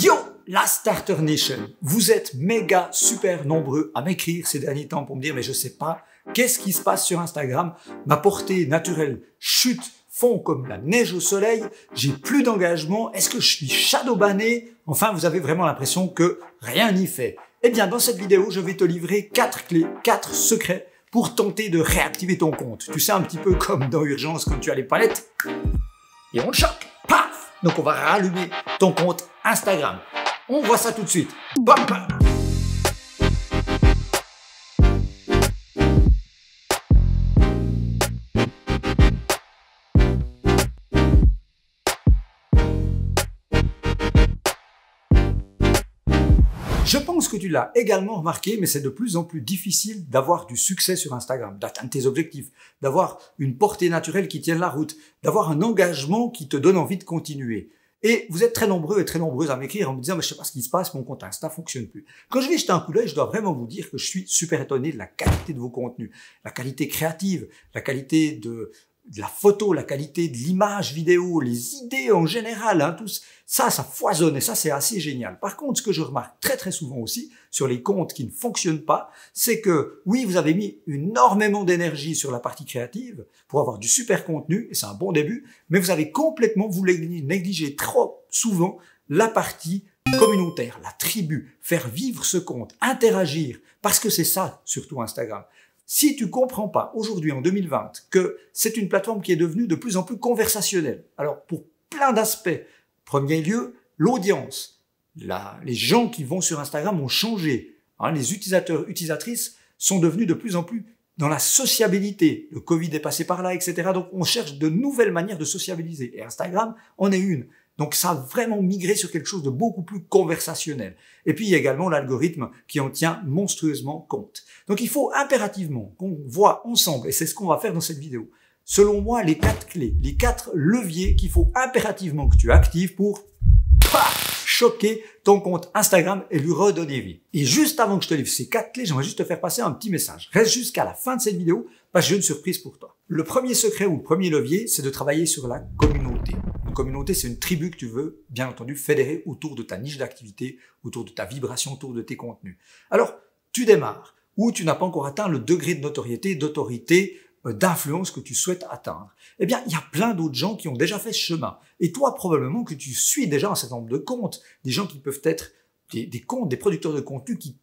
Yo, la Starter Nation! Vous êtes méga super nombreux à m'écrire ces derniers temps pour me dire mais je sais pas, qu'est-ce qui se passe sur Instagram? Ma portée naturelle chute, fond comme la neige au soleil, j'ai plus d'engagement, est-ce que je suis shadowbanné? Enfin, vous avez vraiment l'impression que rien n'y fait. Eh bien, dans cette vidéo, je vais te livrer 4 clés, 4 secrets pour tenter de réactiver ton compte. Tu sais, un petit peu comme dans Urgence quand tu as les palettes et on le choque. Paf! Donc on va rallumer ton compte Instagram. On voit ça tout de suite. Bam, bam. Je pense que tu l'as également remarqué, mais c'est de plus en plus difficile d'avoir du succès sur Instagram, d'atteindre tes objectifs, d'avoir une portée naturelle qui tienne la route, d'avoir un engagement qui te donne envie de continuer. Et vous êtes très nombreux et très nombreuses à m'écrire en me disant « mais je sais pas ce qui se passe, mon compte Insta fonctionne plus ». Quand je vais jeter un coup d'œil, je dois vraiment vous dire que je suis super étonné de la qualité de vos contenus, la qualité créative, la qualité de la photo, la qualité de l'image vidéo, les idées en général, hein, tout ça foisonne et ça c'est assez génial. Par contre, ce que je remarque très très souvent aussi sur les comptes qui ne fonctionnent pas, c'est que oui, vous avez mis énormément d'énergie sur la partie créative pour avoir du super contenu et c'est un bon début, mais vous avez complètement, vous négligez trop souvent la partie communautaire, la tribu, faire vivre ce compte, interagir, parce que c'est ça surtout Instagram. Si tu comprends pas aujourd'hui en 2020 que c'est une plateforme qui est devenue de plus en plus conversationnelle, alors pour plein d'aspects, premier lieu, l'audience, les gens qui vont sur Instagram ont changé, hein, les utilisateurs, utilisatrices sont devenus de plus en plus dans la sociabilité, le Covid est passé par là, etc. Donc on cherche de nouvelles manières de sociabiliser et Instagram en est une. Donc ça a vraiment migré sur quelque chose de beaucoup plus conversationnel. Et puis il y a également l'algorithme qui en tient monstrueusement compte. Donc il faut impérativement qu'on voit ensemble, et c'est ce qu'on va faire dans cette vidéo, selon moi les 4 clés, les 4 leviers qu'il faut impérativement que tu actives pour choquer ton compte Instagram et lui redonner vie. Et juste avant que je te livre ces 4 clés, j'aimerais juste te faire passer un petit message. Reste jusqu'à la fin de cette vidéo parce que j'ai une surprise pour toi. Le premier secret ou le premier levier, c'est de travailler sur la communauté. Une communauté, c'est une tribu que tu veux, bien entendu, fédérer autour de ta niche d'activité, autour de ta vibration, autour de tes contenus. Alors, tu démarres ou tu n'as pas encore atteint le degré de notoriété, d'autorité, d'influence que tu souhaites atteindre. Eh bien, il y a plein d'autres gens qui ont déjà fait ce chemin. Et toi, probablement que tu suis déjà un certain nombre de comptes, des gens qui peuvent être des comptes, des producteurs de contenu qui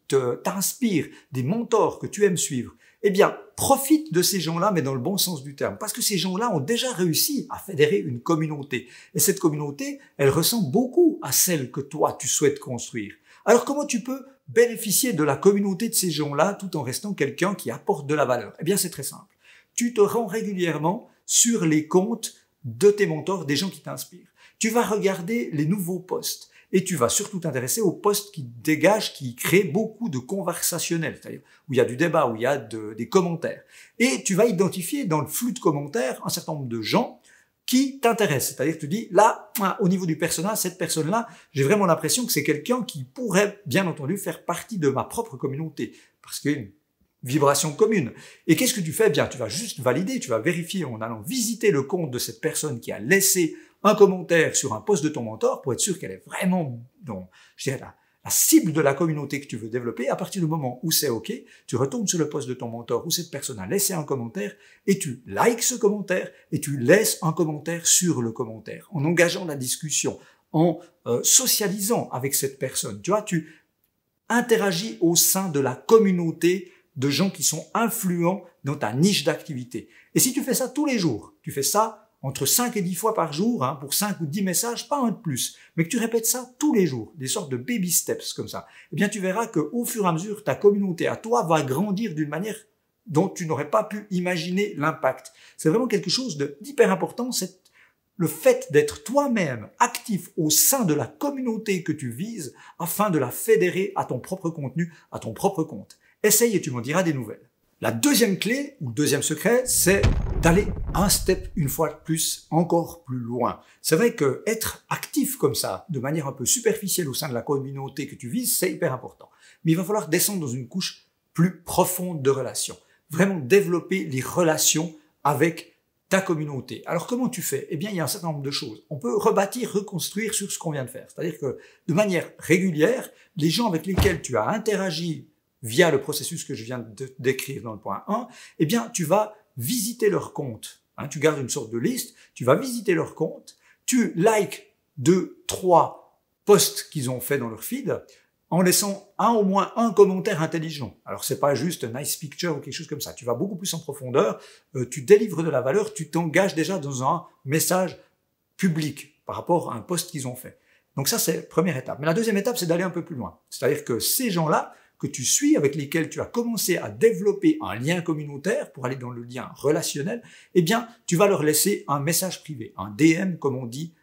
t'inspirent, des mentors que tu aimes suivre. Eh bien, profite de ces gens-là, mais dans le bon sens du terme. Parce que ces gens-là ont déjà réussi à fédérer une communauté. Et cette communauté, elle ressemble beaucoup à celle que toi, tu souhaites construire. Alors, comment tu peux bénéficier de la communauté de ces gens-là tout en restant quelqu'un qui apporte de la valeur? Eh bien, c'est très simple. Tu te rends régulièrement sur les comptes de tes mentors, des gens qui t'inspirent. Tu vas regarder les nouveaux posts et tu vas surtout t'intéresser aux posts qui dégagent, qui créent beaucoup de conversationnel, c'est-à-dire où il y a du débat, où il y a des commentaires. Et tu vas identifier dans le flux de commentaires un certain nombre de gens qui t'intéressent. C'est-à-dire que tu dis, là, au niveau du personnage, cette personne-là, j'ai vraiment l'impression que c'est quelqu'un qui pourrait, bien entendu, faire partie de ma propre communauté. Parce que vibration commune. Et qu'est-ce que tu fais? Bien, tu vas juste valider, tu vas vérifier en allant visiter le compte de cette personne qui a laissé un commentaire sur un post de ton mentor pour être sûr qu'elle est vraiment dans, je dirais, la cible de la communauté que tu veux développer. À partir du moment où c'est OK, tu retournes sur le post de ton mentor où cette personne a laissé un commentaire et tu likes ce commentaire et tu laisses un commentaire sur le commentaire en engageant la discussion, en socialisant avec cette personne. Tu vois, tu interagis au sein de la communauté de gens qui sont influents dans ta niche d'activité. Et si tu fais ça tous les jours, tu fais ça entre 5 et 10 fois par jour, hein, pour 5 ou 10 messages, pas un de plus, mais que tu répètes ça tous les jours, des sortes de baby steps comme ça, eh bien tu verras qu'au fur et à mesure, ta communauté à toi va grandir d'une manière dont tu n'aurais pas pu imaginer l'impact. C'est vraiment quelque chose d'hyper important, c'est le fait d'être toi-même actif au sein de la communauté que tu vises afin de la fédérer à ton propre contenu, à ton propre compte. Essaye et tu m'en diras des nouvelles. La deuxième clé, ou le deuxième secret, c'est d'aller un step, une fois de plus, encore plus loin. C'est vrai que être actif comme ça, de manière un peu superficielle au sein de la communauté que tu vises, c'est hyper important. Mais il va falloir descendre dans une couche plus profonde de relations. Vraiment développer les relations avec ta communauté. Alors comment tu fais? Eh bien, il y a un certain nombre de choses. On peut rebâtir, reconstruire sur ce qu'on vient de faire. C'est-à-dire que de manière régulière, les gens avec lesquels tu as interagi via le processus que je viens de décrire dans le point 1, eh bien, tu vas visiter leur compte. Tu gardes une sorte de liste, tu vas visiter leur compte, tu likes 2, 3 posts qu'ils ont fait dans leur feed, en laissant au moins un commentaire intelligent. Alors c'est pas juste un nice picture ou quelque chose comme ça. Tu vas beaucoup plus en profondeur, tu délivres de la valeur, tu t'engages déjà dans un message public par rapport à un post qu'ils ont fait. Donc ça c'est la première étape. Mais la deuxième étape c'est d'aller un peu plus loin. C'est-à-dire que ces gens-là que tu suis, avec lesquels tu as commencé à développer un lien communautaire pour aller dans le lien relationnel, eh bien tu vas leur laisser un message privé, un DM comme on dit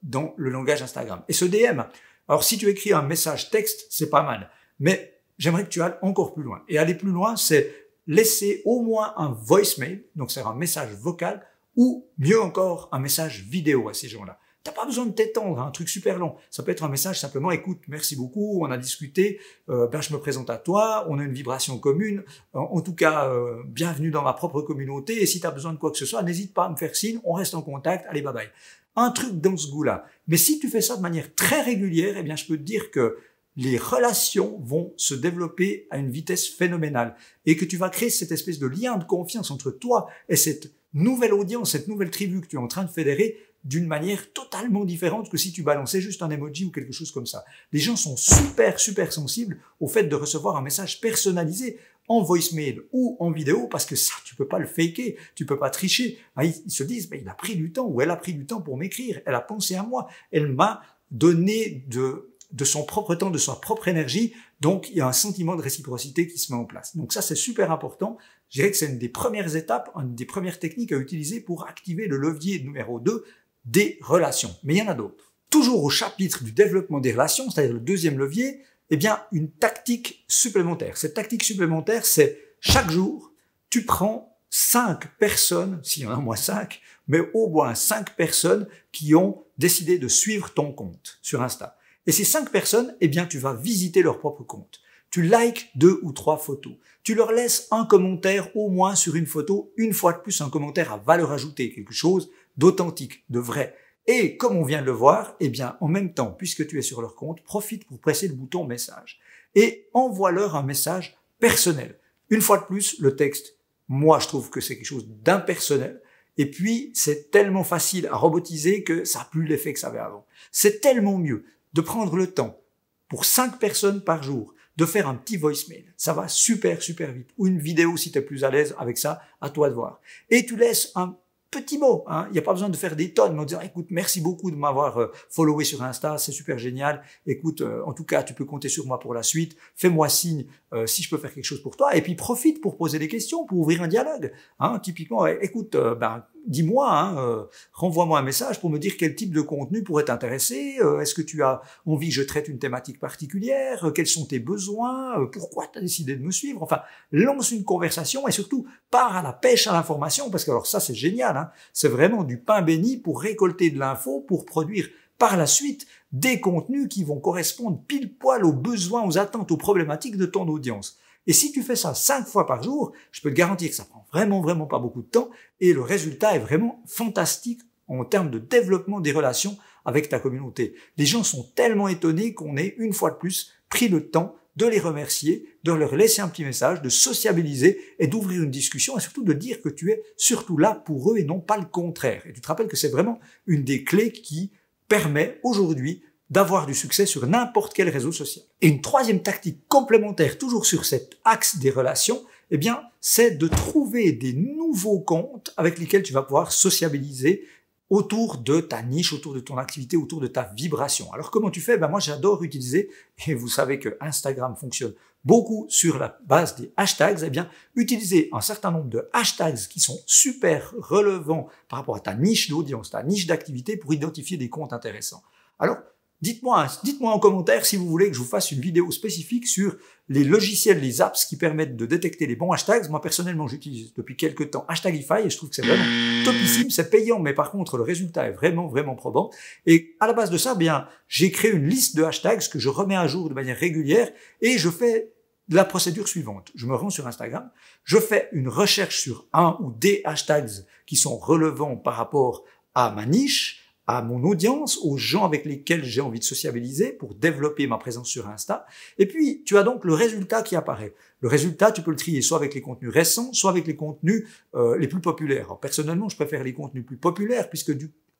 dans le langage Instagram. Et ce DM, alors si tu écris un message texte, c'est pas mal, mais j'aimerais que tu ailles encore plus loin. Et aller plus loin, c'est laisser au moins un voicemail, donc c'est un message vocal, ou mieux encore, un message vidéo à ces gens-là. T'as pas besoin de t'étendre, un truc super long. Ça peut être un message simplement, écoute, merci beaucoup, on a discuté, je me présente à toi, on a une vibration commune, en tout cas, bienvenue dans ma propre communauté, et si tu as besoin de quoi que ce soit, n'hésite pas à me faire signe, on reste en contact, allez, bye bye. Un truc dans ce goût-là. Mais si tu fais ça de manière très régulière, eh bien, je peux te dire que les relations vont se développer à une vitesse phénoménale et que tu vas créer cette espèce de lien de confiance entre toi et cette nouvelle audience, cette nouvelle tribu que tu es en train de fédérer d'une manière totalement différente que si tu balançais juste un emoji ou quelque chose comme ça. Les gens sont super sensibles au fait de recevoir un message personnalisé en voicemail ou en vidéo, parce que ça, tu peux pas le faker, tu peux pas tricher. Ils se disent, il a pris du temps, ou elle a pris du temps pour m'écrire, elle a pensé à moi, elle m'a donné de son propre temps, de sa propre énergie, donc il y a un sentiment de réciprocité qui se met en place. Donc ça, c'est super important. Je dirais que c'est une des premières étapes, une des premières techniques à utiliser pour activer le levier numéro 2 des relations. Mais il y en a d'autres. Toujours au chapitre du développement des relations, c'est-à-dire le deuxième levier, eh bien, une tactique supplémentaire. Cette tactique supplémentaire, c'est chaque jour, tu prends 5 personnes, s'il y en a au moins 5, mais au moins 5 personnes qui ont décidé de suivre ton compte sur Insta. Et ces 5 personnes, eh bien, tu vas visiter leur propre compte. Tu likes 2 ou 3 photos. Tu leur laisses un commentaire au moins sur une photo, une fois de plus un commentaire à valeur ajoutée, quelque chose d'authentique, de vrai. Et comme on vient de le voir, eh bien, en même temps, puisque tu es sur leur compte, profite pour presser le bouton message et envoie-leur un message personnel. Une fois de plus, le texte, moi, je trouve que c'est quelque chose d'impersonnel. Et puis, c'est tellement facile à robotiser que ça n'a plus l'effet que ça avait avant. C'est tellement mieux de prendre le temps pour 5 personnes par jour de faire un petit voicemail. Ça va super vite. Ou une vidéo si tu es plus à l'aise avec ça, à toi de voir. Et tu laisses un petit mot, il n'y a pas besoin de faire des tonnes, mais en disant, écoute, merci beaucoup de m'avoir followé sur Insta, c'est super génial. Écoute, en tout cas, tu peux compter sur moi pour la suite. Fais-moi signe si je peux faire quelque chose pour toi. Et puis profite pour poser des questions, pour ouvrir un dialogue. Typiquement, écoute, dis-moi, renvoie-moi un message pour me dire quel type de contenu pourrait t'intéresser. Est-ce que tu as envie que je traite une thématique particulière? Quels sont tes besoins? Pourquoi tu as décidé de me suivre? Enfin, lance une conversation et surtout, pars à la pêche à l'information, parce que alors ça, c'est génial. C'est vraiment du pain béni pour récolter de l'info, pour produire par la suite des contenus qui vont correspondre pile poil aux besoins, aux attentes, aux problématiques de ton audience. Et si tu fais ça 5 fois par jour, je peux te garantir que ça prend vraiment pas beaucoup de temps et le résultat est vraiment fantastique en termes de développement des relations avec ta communauté. Les gens sont tellement étonnés qu'on ait une fois de plus pris le temps de les remercier, de leur laisser un petit message, de sociabiliser et d'ouvrir une discussion et surtout de dire que tu es surtout là pour eux et non pas le contraire. Et tu te rappelles que c'est vraiment une des clés qui permet aujourd'hui d'avoir du succès sur n'importe quel réseau social. Et une troisième tactique complémentaire, toujours sur cet axe des relations, eh bien, c'est de trouver des nouveaux comptes avec lesquels tu vas pouvoir sociabiliser autour de ta niche, autour de ton activité, autour de ta vibration. Alors comment tu fais? Moi j'adore utiliser, et vous savez que Instagram fonctionne beaucoup sur la base des hashtags, eh bien utiliser un certain nombre de hashtags qui sont super relevants par rapport à ta niche d'audience, ta niche d'activité pour identifier des comptes intéressants. Alors, dites-moi en commentaire si vous voulez que je vous fasse une vidéo spécifique sur les logiciels, les apps qui permettent de détecter les bons hashtags. Moi, personnellement, j'utilise depuis quelques temps Hashtagify et je trouve que c'est vraiment topissime. C'est payant, mais par contre, le résultat est vraiment probant. Et à la base de ça, j'ai créé une liste de hashtags que je remets à jour de manière régulière et je fais la procédure suivante. Je me rends sur Instagram, je fais une recherche sur un ou des hashtags qui sont relevants par rapport à ma niche, à mon audience, aux gens avec lesquels j'ai envie de sociabiliser pour développer ma présence sur Insta. Et puis, tu as donc le résultat qui apparaît. Le résultat, tu peux le trier soit avec les contenus récents, soit avec les contenus les plus populaires. Alors, personnellement, je préfère les contenus plus populaires puisque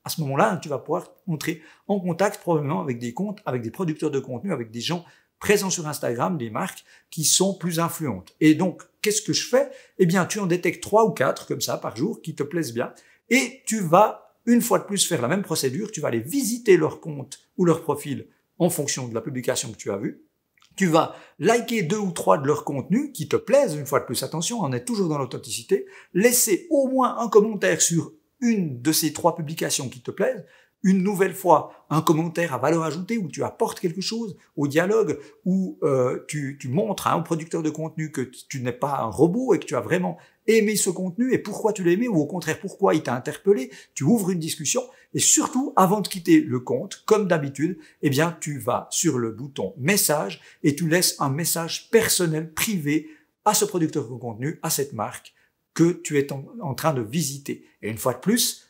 à ce moment-là, tu vas pouvoir entrer en contact probablement avec des comptes, avec des producteurs de contenu, avec des gens présents sur Instagram, des marques qui sont plus influentes. Et donc, qu'est-ce que je fais? Eh bien, tu en détectes 3 ou 4 comme ça par jour qui te plaisent bien et tu vas une fois de plus faire la même procédure, tu vas aller visiter leur compte ou leur profil en fonction de la publication que tu as vue. Tu vas liker 2 ou 3 de leurs contenus qui te plaisent, une fois de plus, attention, on est toujours dans l'authenticité, laisser au moins un commentaire sur une de ces 3 publications qui te plaisent, une nouvelle fois un commentaire à valeur ajoutée où tu apportes quelque chose au dialogue, où tu montres à un producteur de contenu que tu n'es pas un robot et que tu as vraiment aimé ce contenu et pourquoi tu l'as aimé ou au contraire pourquoi il t'a interpellé. Tu ouvres une discussion et surtout avant de quitter le compte, comme d'habitude, eh bien tu vas sur le bouton message et tu laisses un message personnel privé à ce producteur de contenu, à cette marque que tu es en train de visiter. Et une fois de plus,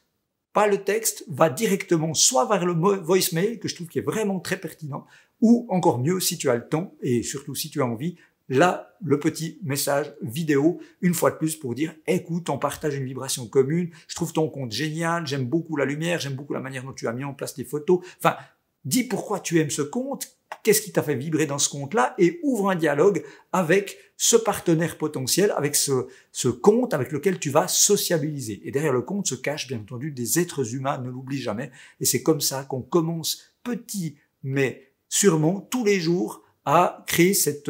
pas le texte, va directement soit vers le voicemail, que je trouve qui est vraiment très pertinent, ou encore mieux, si tu as le temps, et surtout si tu as envie, là, le petit message vidéo, une fois de plus, pour dire, écoute, on partage une vibration commune, je trouve ton compte génial, j'aime beaucoup la lumière, j'aime beaucoup la manière dont tu as mis en place tes photos, enfin, dis pourquoi tu aimes ce compte, qu'est-ce qui t'a fait vibrer dans ce compte-là, et ouvre un dialogue avec ce partenaire potentiel, avec ce compte avec lequel tu vas sociabiliser. Et derrière le compte se cachent bien entendu des êtres humains, ne l'oublie jamais. Et c'est comme ça qu'on commence petit, mais sûrement tous les jours à créer cette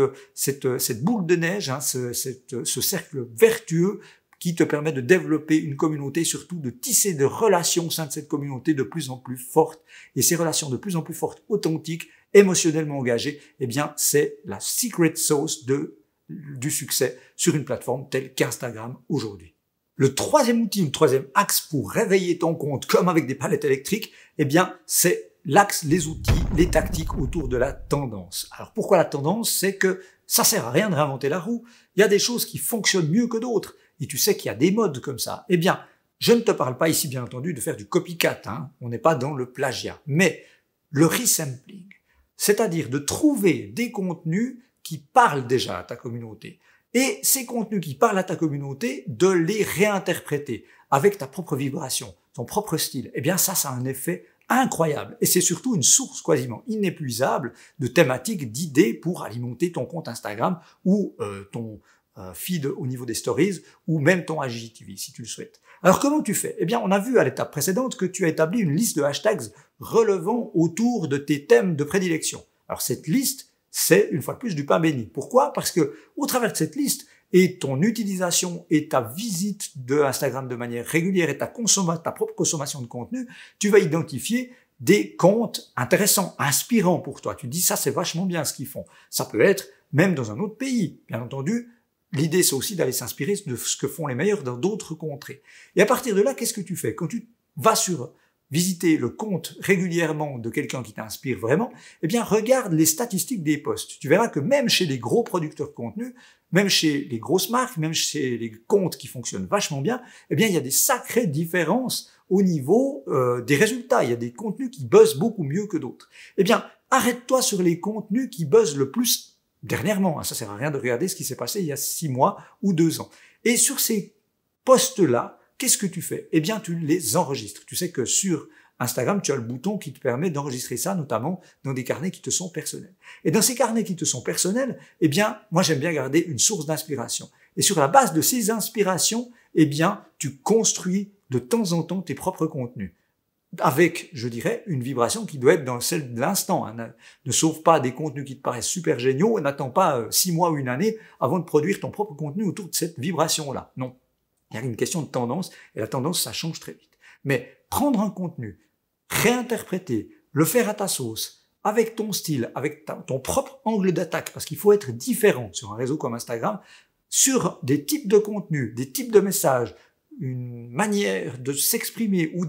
boule de neige, hein, ce cercle vertueux qui te permet de développer une communauté, surtout de tisser des relations au sein de cette communauté de plus en plus fortes. Et ces relations de plus en plus fortes, authentiques, émotionnellement engagées, eh bien, c'est la secret sauce du succès sur une plateforme telle qu'Instagram aujourd'hui. Le troisième outil, le troisième axe pour réveiller ton compte comme avec des palettes électriques, eh bien, c'est l'axe, les outils, les tactiques autour de la tendance. Alors, pourquoi la tendance? C'est que ça sert à rien de réinventer la roue. Il y a des choses qui fonctionnent mieux que d'autres. Et tu sais qu'il y a des modes comme ça. Eh bien, je ne te parle pas ici, bien entendu, de faire du copycat, hein. On n'est pas dans le plagiat. Mais le resampling, c'est-à-dire de trouver des contenus qui parlent déjà à ta communauté. Et ces contenus qui parlent à ta communauté, de les réinterpréter avec ta propre vibration, ton propre style. Eh bien, ça a un effet incroyable. Et c'est surtout une source quasiment inépuisable de thématiques, d'idées pour alimenter ton compte Instagram ou ton feed au niveau des stories ou même ton IGTV si tu le souhaites. Alors comment tu fais? Eh bien, on a vu à l'étape précédente que tu as établi une liste de hashtags relevant autour de tes thèmes de prédilection. Alors cette liste, c'est une fois de plus du pain béni. Pourquoi? Parce que au travers de cette liste et ton utilisation et ta visite de Instagram de manière régulière et ta propre consommation de contenu, tu vas identifier des comptes intéressants, inspirants pour toi. Tu dis ça, c'est vachement bien ce qu'ils font. Ça peut être même dans un autre pays, bien entendu. L'idée, c'est aussi d'aller s'inspirer de ce que font les meilleurs dans d'autres contrées. Et à partir de là, qu'est-ce que tu fais? Quand tu vas visiter le compte régulièrement de quelqu'un qui t'inspire vraiment, eh bien, regarde les statistiques des posts. Tu verras que même chez les gros producteurs de contenu, même chez les grosses marques, même chez les comptes qui fonctionnent vachement bien, eh bien, il y a des sacrées différences au niveau des résultats. Il y a des contenus qui buzzent beaucoup mieux que d'autres. Eh bien, arrête-toi sur les contenus qui buzzent le plus dernièrement. Ça sert à rien de regarder ce qui s'est passé il y a 6 mois ou 2 ans. Et sur ces posts-là, qu'est-ce que tu fais? Eh bien, tu les enregistres. Tu sais que sur Instagram, tu as le bouton qui te permet d'enregistrer ça, notamment dans des carnets qui te sont personnels. Et dans ces carnets qui te sont personnels, eh bien, moi, j'aime bien garder une source d'inspiration. Et sur la base de ces inspirations, eh bien, tu construis de temps en temps tes propres contenus. Avec, je dirais, une vibration qui doit être dans celle de l'instant. Ne sauve pas des contenus qui te paraissent super géniaux, n'attends pas 6 mois ou une année avant de produire ton propre contenu autour de cette vibration-là. Non. Il y a une question de tendance, et la tendance, ça change très vite. Mais prendre un contenu, réinterpréter, le faire à ta sauce, avec ton style, avec ton propre angle d'attaque, parce qu'il faut être différent sur un réseau comme Instagram, sur des types de contenus, des types de messages, une manière de s'exprimer ou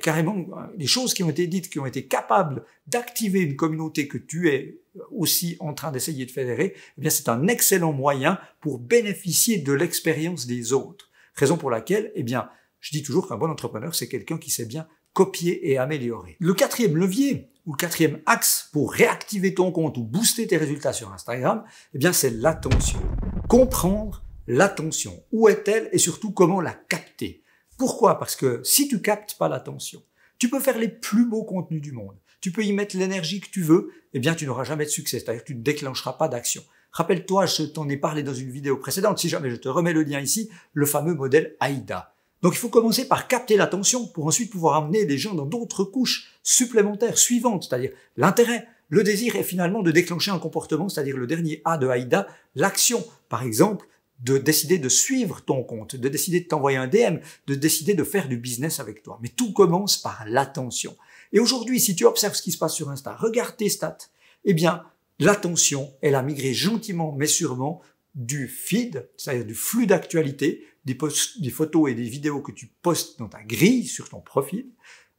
carrément des choses qui ont été dites, qui ont été capables d'activer une communauté que tu es aussi en train d'essayer de fédérer, eh bien c'est un excellent moyen pour bénéficier de l'expérience des autres. Raison pour laquelle, eh bien, je dis toujours qu'un bon entrepreneur, c'est quelqu'un qui sait bien copier et améliorer. Le quatrième levier, ou le quatrième axe pour réactiver ton compte ou booster tes résultats sur Instagram, eh bien, c'est l'attention. Comprendre l'attention. Où est-elle et surtout comment la capter? Pourquoi? Parce que si tu captes pas l'attention, tu peux faire les plus beaux contenus du monde. Tu peux y mettre l'énergie que tu veux, eh bien, tu n'auras jamais de succès. C'est-à-dire que tu ne déclencheras pas d'action. Rappelle-toi, je t'en ai parlé dans une vidéo précédente. Si jamais je te remets le lien ici, le fameux modèle AIDA. Donc, il faut commencer par capter l'attention pour ensuite pouvoir amener les gens dans d'autres couches supplémentaires suivantes, c'est-à-dire l'intérêt, le désir et finalement de déclencher un comportement, c'est-à-dire le dernier A de AIDA, l'action. Par exemple, de décider de suivre ton compte, de décider de t'envoyer un DM, de décider de faire du business avec toi. Mais tout commence par l'attention. Et aujourd'hui, si tu observes ce qui se passe sur Insta, regarde tes stats, eh bien, l'attention, elle a migré gentiment mais sûrement du feed, c'est-à-dire du flux d'actualité, des photos et des vidéos que tu postes dans ta grille sur ton profil,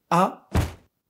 à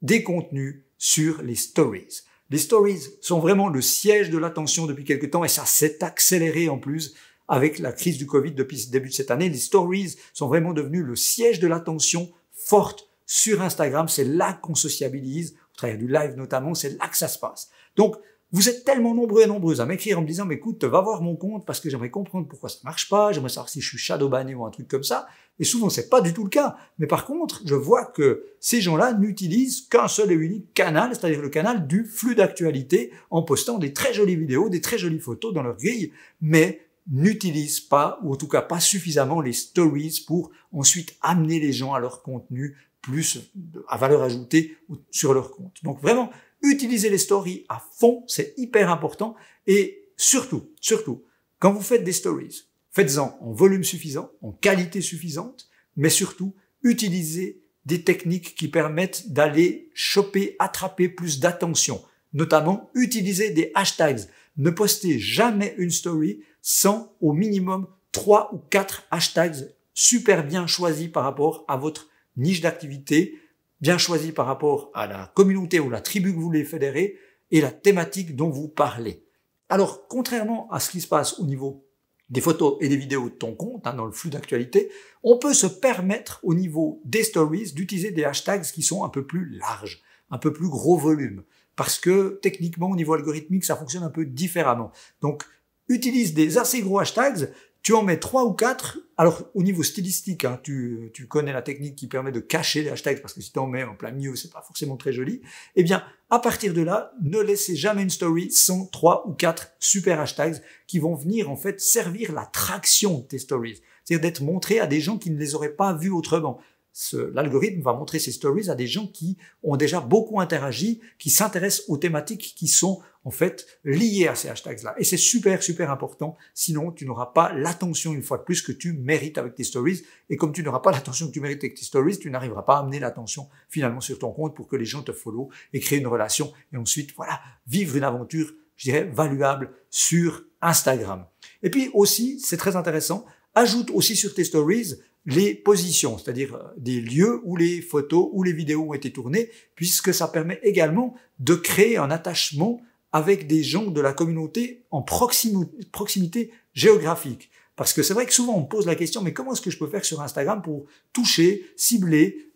des contenus sur les stories. Les stories sont vraiment le siège de l'attention depuis quelque temps et ça s'est accéléré en plus avec la crise du Covid depuis le début de cette année. Les stories sont vraiment devenus le siège de l'attention forte sur Instagram. C'est là qu'on sociabilise, au travers du live notamment, c'est là que ça se passe. Donc, vous êtes tellement nombreux et nombreuses à m'écrire en me disant, mais écoute, va voir mon compte parce que j'aimerais comprendre pourquoi ça marche pas, j'aimerais savoir si je suis shadowbanné ou un truc comme ça. Et souvent, c'est pas du tout le cas. Mais par contre, je vois que ces gens-là n'utilisent qu'un seul et unique canal, c'est-à-dire le canal du flux d'actualité en postant des très jolies vidéos, des très jolies photos dans leur grille, mais n'utilisent pas, ou en tout cas pas suffisamment les stories pour ensuite amener les gens à leur contenu plus à valeur ajoutée sur leur compte. Donc vraiment, utilisez les stories à fond, c'est hyper important. Et surtout, quand vous faites des stories, faites-en en volume suffisant, en qualité suffisante, mais surtout, utilisez des techniques qui permettent d'aller choper, attraper plus d'attention. Notamment, utilisez des hashtags. Ne postez jamais une story sans au minimum 3 ou 4 hashtags super bien choisis par rapport à votre niche d'activité, bien choisis par rapport à la communauté ou la tribu que vous voulez fédérer et la thématique dont vous parlez. Alors, contrairement à ce qui se passe au niveau des photos et des vidéos de ton compte, dans le flux d'actualité, on peut se permettre au niveau des stories d'utiliser des hashtags qui sont un peu plus larges, un peu plus gros volume, parce que techniquement, au niveau algorithmique, ça fonctionne un peu différemment. Donc, utilise des assez gros hashtags, tu en mets 3 ou 4. Alors, au niveau stylistique, hein, tu connais la technique qui permet de cacher les hashtags, parce que si tu en mets en plein milieu, c'est pas forcément très joli. Eh bien, à partir de là, ne laissez jamais une story sans 3 ou 4 super hashtags qui vont venir, en fait, servir la traction de tes stories. C'est-à-dire d'être montré à des gens qui ne les auraient pas vus autrement. L'algorithme va montrer ces stories à des gens qui ont déjà beaucoup interagi, qui s'intéressent aux thématiques qui sont en fait liées à ces hashtags-là. Et c'est super, super important. Sinon, tu n'auras pas l'attention, une fois de plus, que tu mérites avec tes stories. Et comme tu n'auras pas l'attention que tu mérites avec tes stories, tu n'arriveras pas à amener l'attention finalement sur ton compte pour que les gens te follow et créer une relation. Et ensuite, voilà, vivre une aventure, je dirais, valuable sur Instagram. Et puis aussi, c'est très intéressant, ajoute aussi sur tes stories les positions, c'est-à-dire des lieux où les photos ou les vidéos ont été tournées, puisque ça permet également de créer un attachement avec des gens de la communauté en proximité géographique. Parce que c'est vrai que souvent on me pose la question, mais comment est-ce que je peux faire sur Instagram pour toucher, cibler,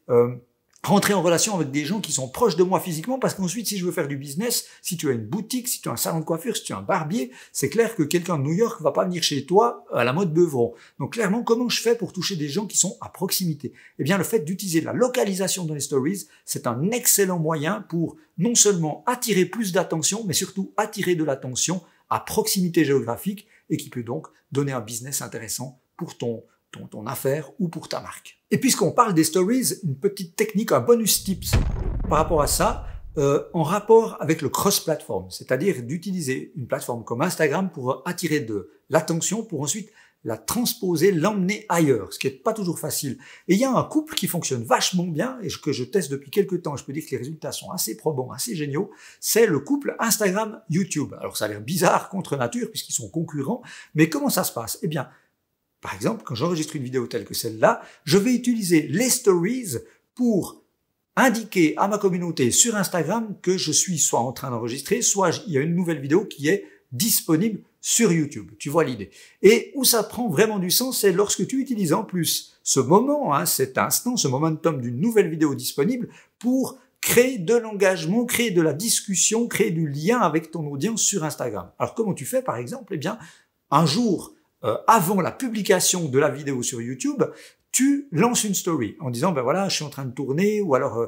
rentrer en relation avec des gens qui sont proches de moi physiquement, parce qu'ensuite, si je veux faire du business, si tu as une boutique, si tu as un salon de coiffure, si tu as un barbier, c'est clair que quelqu'un de New York va pas venir chez toi à la mode Beuvron. Donc clairement, comment je fais pour toucher des gens qui sont à proximité? Eh bien, le fait d'utiliser la localisation dans les stories, c'est un excellent moyen pour non seulement attirer plus d'attention, mais surtout attirer de l'attention à proximité géographique et qui peut donc donner un business intéressant pour ton affaire ou pour ta marque. Et puisqu'on parle des stories, une petite technique, un bonus tips par rapport à ça, en rapport avec le cross-platform, c'est-à-dire d'utiliser une plateforme comme Instagram pour attirer de l'attention, pour ensuite la transposer, l'emmener ailleurs, ce qui n'est pas toujours facile. Et il y a un couple qui fonctionne vachement bien, et que je teste depuis quelques temps, je peux dire que les résultats sont assez probants, assez géniaux, c'est le couple Instagram-YouTube. Alors ça a l'air bizarre contre nature, puisqu'ils sont concurrents, mais comment ça se passe? Eh bien, par exemple, quand j'enregistre une vidéo telle que celle-là, je vais utiliser les stories pour indiquer à ma communauté sur Instagram que je suis soit en train d'enregistrer, soit il y a une nouvelle vidéo qui est disponible sur YouTube. Tu vois l'idée. Et où ça prend vraiment du sens, c'est lorsque tu utilises en plus ce moment, cet instant, ce momentum d'une nouvelle vidéo disponible pour créer de l'engagement, créer de la discussion, créer du lien avec ton audience sur Instagram. Alors comment tu fais par exemple? Eh bien, un jour avant la publication de la vidéo sur YouTube, tu lances une story en disant ben voilà, je suis en train de tourner, ou alors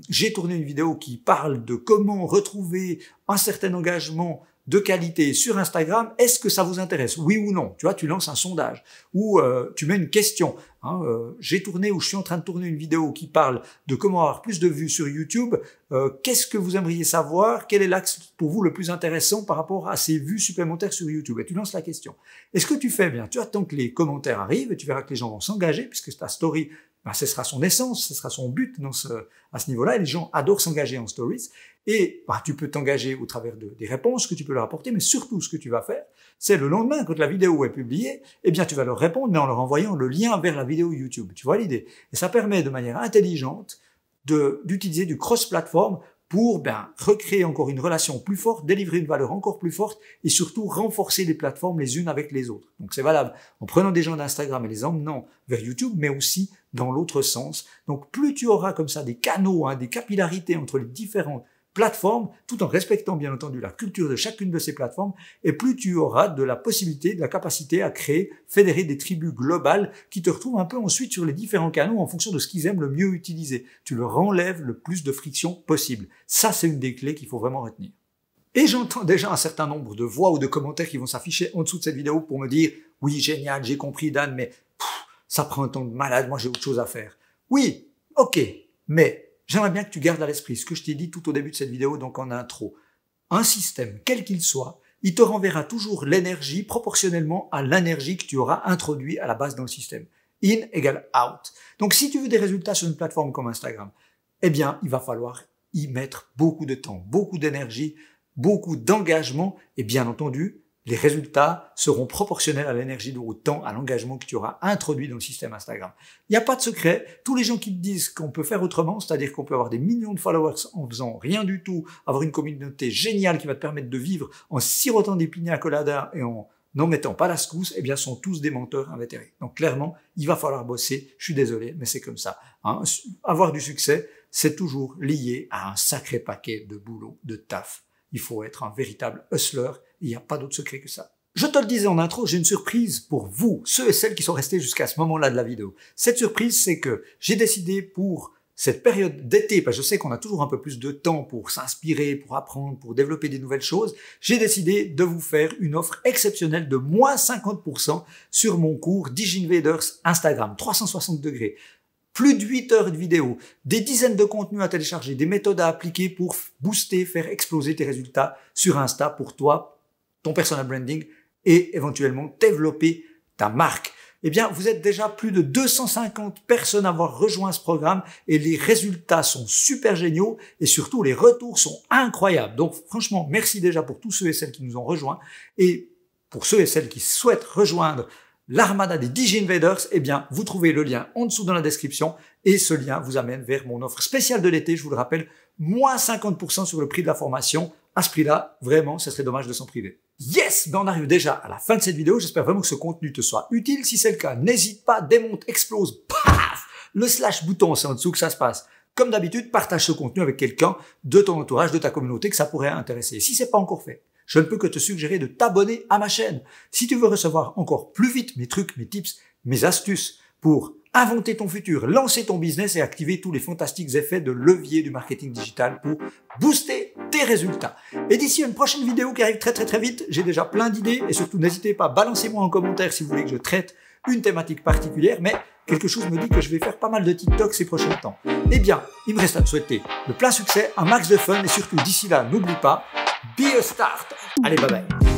j'ai tourné une vidéo qui parle de comment retrouver un certain engagement de qualité sur Instagram, est-ce que ça vous intéresse? Oui ou non? Tu vois, tu lances un sondage ou tu mets une question. J'ai tourné ou je suis en train de tourner une vidéo qui parle de comment avoir plus de vues sur YouTube. Qu'est-ce que vous aimeriez savoir? Quel est l'axe pour vous le plus intéressant par rapport à ces vues supplémentaires sur YouTube? Et tu lances la question. Et ce que tu fais, bien, tu attends que les commentaires arrivent et tu verras que les gens vont s'engager puisque ta story, ce sera son essence, ce sera son but à ce niveau-là. Et les gens adorent s'engager en stories. Et tu peux t'engager au travers des réponses que tu peux leur apporter, mais surtout ce que tu vas faire, c'est le lendemain, quand la vidéo est publiée, eh bien tu vas leur répondre, mais en leur envoyant le lien vers la vidéo YouTube. Tu vois l'idée? Et ça permet de manière intelligente d'utiliser du cross-platform pour recréer encore une relation plus forte, délivrer une valeur encore plus forte et surtout renforcer les plateformes les unes avec les autres. Donc c'est valable en prenant des gens d'Instagram et les emmenant vers YouTube, mais aussi dans l'autre sens. Donc plus tu auras comme ça des canaux, des capillarités entre les différentes plateformes, tout en respectant bien entendu la culture de chacune de ces plateformes, et plus tu auras de la possibilité, de la capacité à créer, fédérer des tribus globales qui te retrouvent un peu ensuite sur les différents canaux en fonction de ce qu'ils aiment le mieux utiliser. Tu leur enlèves le plus de friction possible. Ça, c'est une des clés qu'il faut vraiment retenir. Et j'entends déjà un certain nombre de voix ou de commentaires qui vont s'afficher en dessous de cette vidéo pour me dire « Oui, génial, j'ai compris Dan, mais ça prend un temps de malade, moi j'ai autre chose à faire. » Oui, ok, mais j'aimerais bien que tu gardes à l'esprit ce que je t'ai dit tout au début de cette vidéo, donc en intro. Un système, quel qu'il soit, il te renverra toujours l'énergie proportionnellement à l'énergie que tu auras introduit à la base dans le système. In égale out. Donc si tu veux des résultats sur une plateforme comme Instagram, eh bien, il va falloir y mettre beaucoup de temps, beaucoup d'énergie, beaucoup d'engagement, et bien entendu, les résultats seront proportionnels à l'énergie, au temps, à l'engagement que tu auras introduit dans le système Instagram. Il n'y a pas de secret. Tous les gens qui te disent qu'on peut faire autrement, c'est-à-dire qu'on peut avoir des millions de followers en faisant rien du tout, avoir une communauté géniale qui va te permettre de vivre en sirotant des piña coladas et en n'en mettant pas la secousse, eh bien, sont tous des menteurs invétérés. Donc, clairement, il va falloir bosser. Je suis désolé, mais c'est comme ça. Avoir du succès, c'est toujours lié à un sacré paquet de boulot, de taf. Il faut être un véritable hustler. Il n'y a pas d'autre secret que ça. Je te le disais en intro, j'ai une surprise pour vous, ceux et celles qui sont restés jusqu'à ce moment-là de la vidéo. Cette surprise, c'est que j'ai décidé pour cette période d'été, parce que je sais qu'on a toujours un peu plus de temps pour s'inspirer, pour apprendre, pour développer des nouvelles choses, j'ai décidé de vous faire une offre exceptionnelle de moins 50% sur mon cours DigiInvaders Instagram, 360 degrés. Plus de 8 heures de vidéo, des dizaines de contenus à télécharger, des méthodes à appliquer pour booster, faire exploser tes résultats sur Insta pour toi, ton personal branding et éventuellement développer ta marque. Eh bien, vous êtes déjà plus de 250 personnes à avoir rejoint ce programme et les résultats sont super géniaux et surtout les retours sont incroyables. Donc franchement, merci déjà pour tous ceux et celles qui nous ont rejoints et pour ceux et celles qui souhaitent rejoindre l'armada des DigiInvaders, eh bien, vous trouvez le lien en dessous dans la description et ce lien vous amène vers mon offre spéciale de l'été, je vous le rappelle, moins 50% sur le prix de la formation. À ce prix-là, vraiment, ça serait dommage de s'en priver. Yes! Ben on arrive déjà à la fin de cette vidéo. J'espère vraiment que ce contenu te soit utile. Si c'est le cas, n'hésite pas, démonte, explose, paf! Le slash bouton, c'est en dessous que ça se passe. Comme d'habitude, partage ce contenu avec quelqu'un de ton entourage, de ta communauté que ça pourrait intéresser. Si c'est pas encore fait, je ne peux que te suggérer de t'abonner à ma chaîne. Si tu veux recevoir encore plus vite mes trucs, mes tips, mes astuces pour inventer ton futur, lancer ton business et activer tous les fantastiques effets de levier du marketing digital pour booster tes résultats. Et d'ici à une prochaine vidéo qui arrive très vite, j'ai déjà plein d'idées et surtout n'hésitez pas, balancez-moi en commentaire si vous voulez que je traite une thématique particulière, mais quelque chose me dit que je vais faire pas mal de TikTok ces prochains temps. Eh bien, il me reste à te souhaiter le plein succès, un max de fun et surtout d'ici là, n'oublie pas, be a start. Allez, bye bye.